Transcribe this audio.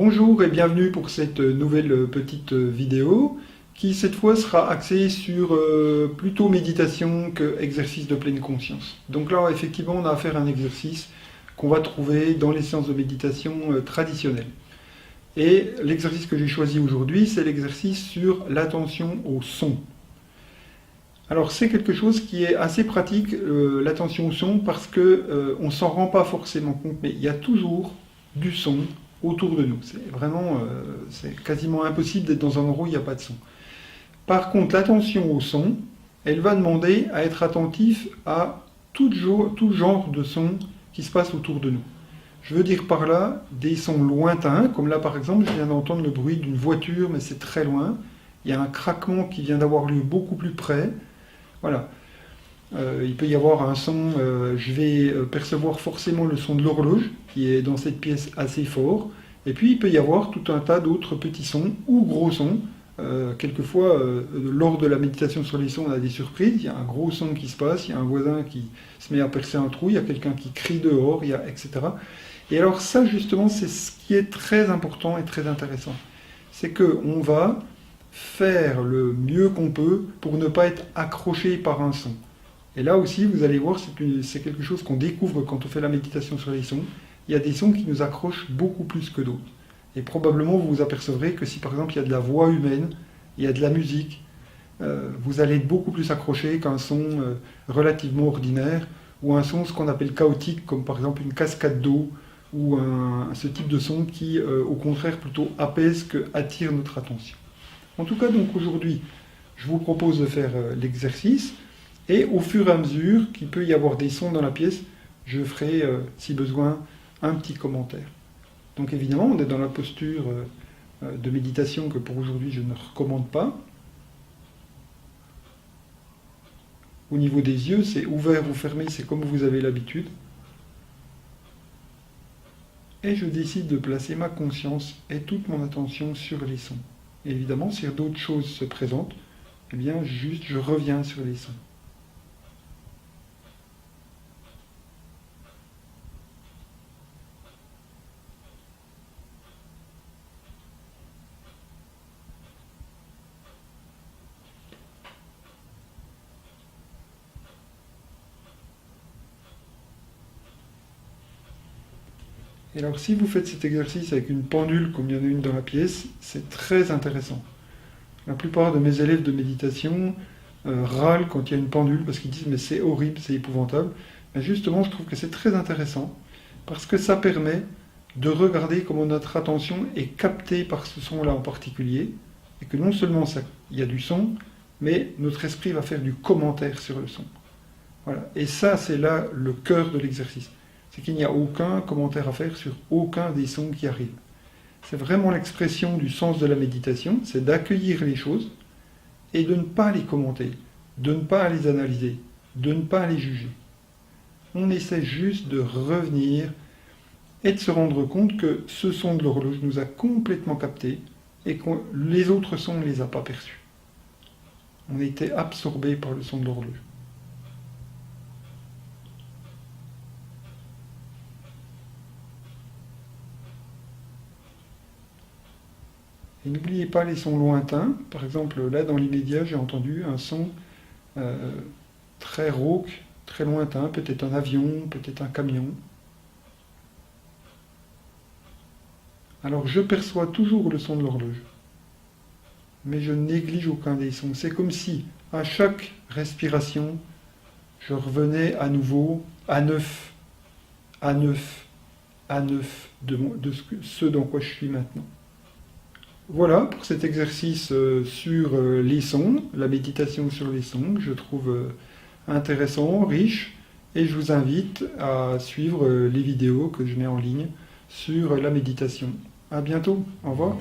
Bonjour et bienvenue pour cette nouvelle petite vidéo qui cette fois sera axée sur plutôt méditation que exercice de pleine conscience. Donc là effectivement on a affaire à un exercice qu'on va trouver dans les séances de méditation traditionnelles. Et l'exercice que j'ai choisi aujourd'hui c'est l'exercice sur l'attention au son. Alors c'est quelque chose qui est assez pratique, l'attention au son, parce que on s'en rend pas forcément compte, mais il y a toujours du son autour de nous. C'est vraiment, c'est quasiment impossible d'être dans un endroit où il n'y a pas de son. Par contre, l'attention au son, elle va demander à être attentif à tout genre de son qui se passe autour de nous. Je veux dire par là des sons lointains, comme là par exemple, je viens d'entendre le bruit d'une voiture, mais c'est très loin. Il y a un craquement qui vient d'avoir lieu beaucoup plus près. Voilà. Il peut y avoir un son, je vais percevoir forcément le son de l'horloge, qui est dans cette pièce assez fort, et puis il peut y avoir tout un tas d'autres petits sons, ou gros sons. Quelquefois, lors de la méditation sur les sons, on a des surprises, il y a un gros son qui se passe, il y a un voisin qui se met à percer un trou, il y a quelqu'un qui crie dehors, etc. Et alors ça, justement, c'est ce qui est très important et très intéressant. C'est qu'on va faire le mieux qu'on peut pour ne pas être accroché par un son. Et là aussi, vous allez voir, c'est quelque chose qu'on découvre quand on fait la méditation sur les sons. Il y a des sons qui nous accrochent beaucoup plus que d'autres. Et probablement, vous vous apercevrez que si par exemple il y a de la voix humaine, il y a de la musique, vous allez être beaucoup plus accroché qu'un son relativement ordinaire, ou un son, ce qu'on appelle chaotique, comme par exemple une cascade d'eau, ou ce type de son qui, au contraire, plutôt apaise que attire notre attention. En tout cas, donc aujourd'hui, je vous propose de faire l'exercice. Et au fur et à mesure qu'il peut y avoir des sons dans la pièce, je ferai, si besoin, un petit commentaire. Donc évidemment, on est dans la posture de méditation que pour aujourd'hui je ne recommande pas. Au niveau des yeux, c'est ouvert ou fermé, c'est comme vous avez l'habitude. Et je décide de placer ma conscience et toute mon attention sur les sons. Et évidemment, si d'autres choses se présentent, eh bien juste je reviens sur les sons. Et alors si vous faites cet exercice avec une pendule comme il y en a une dans la pièce, c'est très intéressant. La plupart de mes élèves de méditation râlent quand il y a une pendule parce qu'ils disent mais c'est horrible, c'est épouvantable. Mais justement je trouve que c'est très intéressant parce que ça permet de regarder comment notre attention est captée par ce son-là en particulier et que non seulement il y a du son, mais notre esprit va faire du commentaire sur le son. Voilà. Et ça c'est là le cœur de l'exercice. C'est qu'il n'y a aucun commentaire à faire sur aucun des sons qui arrivent. C'est vraiment l'expression du sens de la méditation, c'est d'accueillir les choses et de ne pas les commenter, de ne pas les analyser, de ne pas les juger. On essaie juste de revenir et de se rendre compte que ce son de l'horloge nous a complètement captés et que les autres sons ne les a pas perçus. On était absorbé par le son de l'horloge. Et n'oubliez pas les sons lointains. Par exemple, là, dans l'immédiat, j'ai entendu un son très rauque, très lointain, peut-être un avion, peut-être un camion. Alors, je perçois toujours le son de l'horloge, mais je néglige aucun des sons. C'est comme si, à chaque respiration, je revenais à nouveau à neuf, à neuf, à neuf de ce dans quoi je suis maintenant. Voilà pour cet exercice sur les sons, la méditation sur les sons, que je trouve intéressant, riche, et je vous invite à suivre les vidéos que je mets en ligne sur la méditation. À bientôt, au revoir.